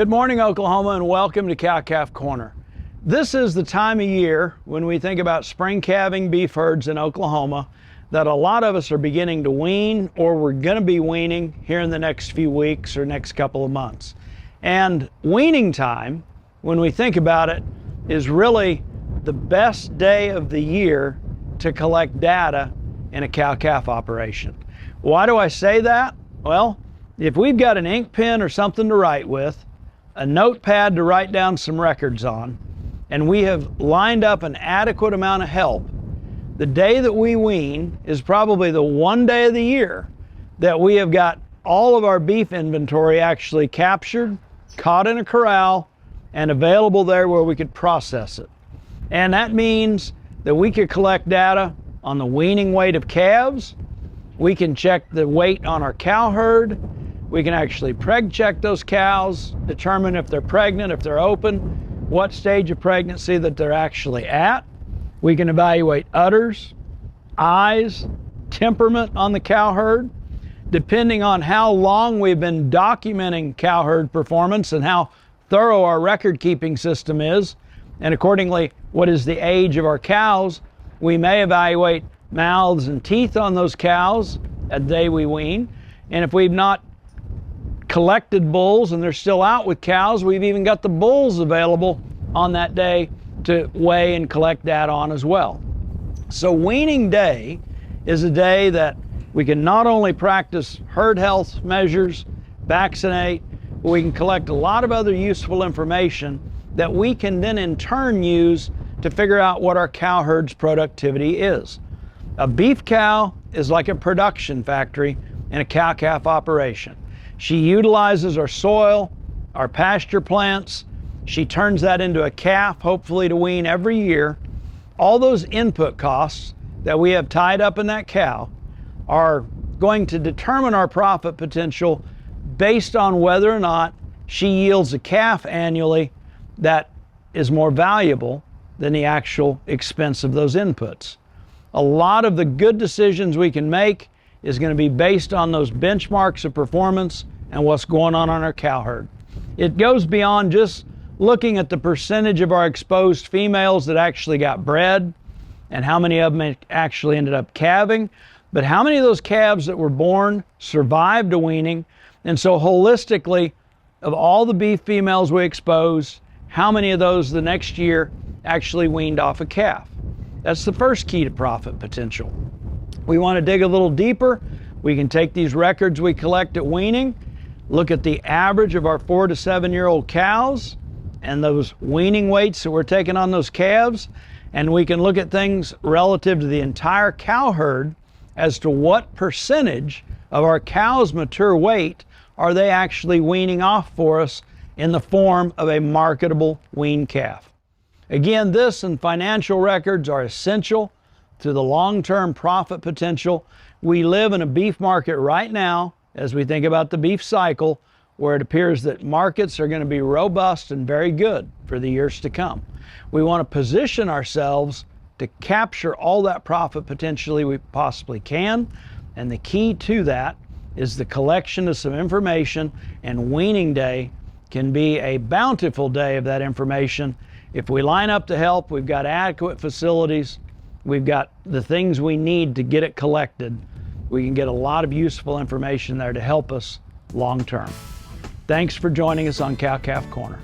Good morning, Oklahoma, and welcome to Cow-Calf Corner. This is the time of year when we think about spring calving beef herds in Oklahoma that a lot of us are beginning to wean, or we're going to be weaning here in the next few weeks or next couple of months. And weaning time, when we think about it, is really the best day of the year to collect data in a cow-calf operation. Why do I say that? Well, if we've got an ink pen or something to write with, a notepad to write down some records on, and we have lined up an adequate amount of help, the day that we wean is probably the one day of the year that we have got all of our beef inventory actually captured, caught in a corral, and available there where we could process it. And that means that we could collect data on the weaning weight of calves. We can check the weight on our cow herd. We can actually preg check those cows, determine if they're pregnant, if they're open, what stage of pregnancy that they're actually at. We can evaluate udders, eyes, temperament on the cow herd. Depending on how long we've been documenting cow herd performance and how thorough our record keeping system is, and accordingly what is the age of our cows, we may evaluate mouths and teeth on those cows at the day we wean. And if we've not collected bulls and they're still out with cows, we've even got the bulls available on that day to weigh and collect data on as well. So weaning day is a day that we can not only practice herd health measures, vaccinate, but we can collect a lot of other useful information that we can then in turn use to figure out what our cow herd's productivity is. A beef cow is like a production factory in a cow-calf operation. She utilizes our soil, our pasture plants. She turns that into a calf, hopefully to wean every year. All those input costs that we have tied up in that cow are going to determine our profit potential based on whether or not she yields a calf annually that is more valuable than the actual expense of those inputs. A lot of the good decisions we can make is going to be based on those benchmarks of performance and what's going on our cow herd. It goes beyond just looking at the percentage of our exposed females that actually got bred and how many of them actually ended up calving, but how many of those calves that were born survived a weaning. And so holistically, of all the beef females we exposed, how many of those the next year actually weaned off a calf? That's the first key to profit potential. We want to dig a little deeper. We can take these records we collect at weaning, look at the average of our 4 to 7 year old cows and those weaning weights that we're taking on those calves, and we can look at things relative to the entire cow herd as to what percentage of our cows' mature weight are they actually weaning off for us in the form of a marketable weaned calf. Again, this and financial records are essential to the long-term profit potential. We live in a beef market right now, as we think about the beef cycle, where it appears that markets are going to be robust and very good for the years to come. We want to position ourselves to capture all that profit potentially we possibly can, and the key to that is the collection of some information, and weaning day can be a bountiful day of that information. If we line up to help, we've got adequate facilities, we've got the things we need to get it collected, we can get a lot of useful information there to help us long term. Thanks for joining us on Cow-Calf Corner.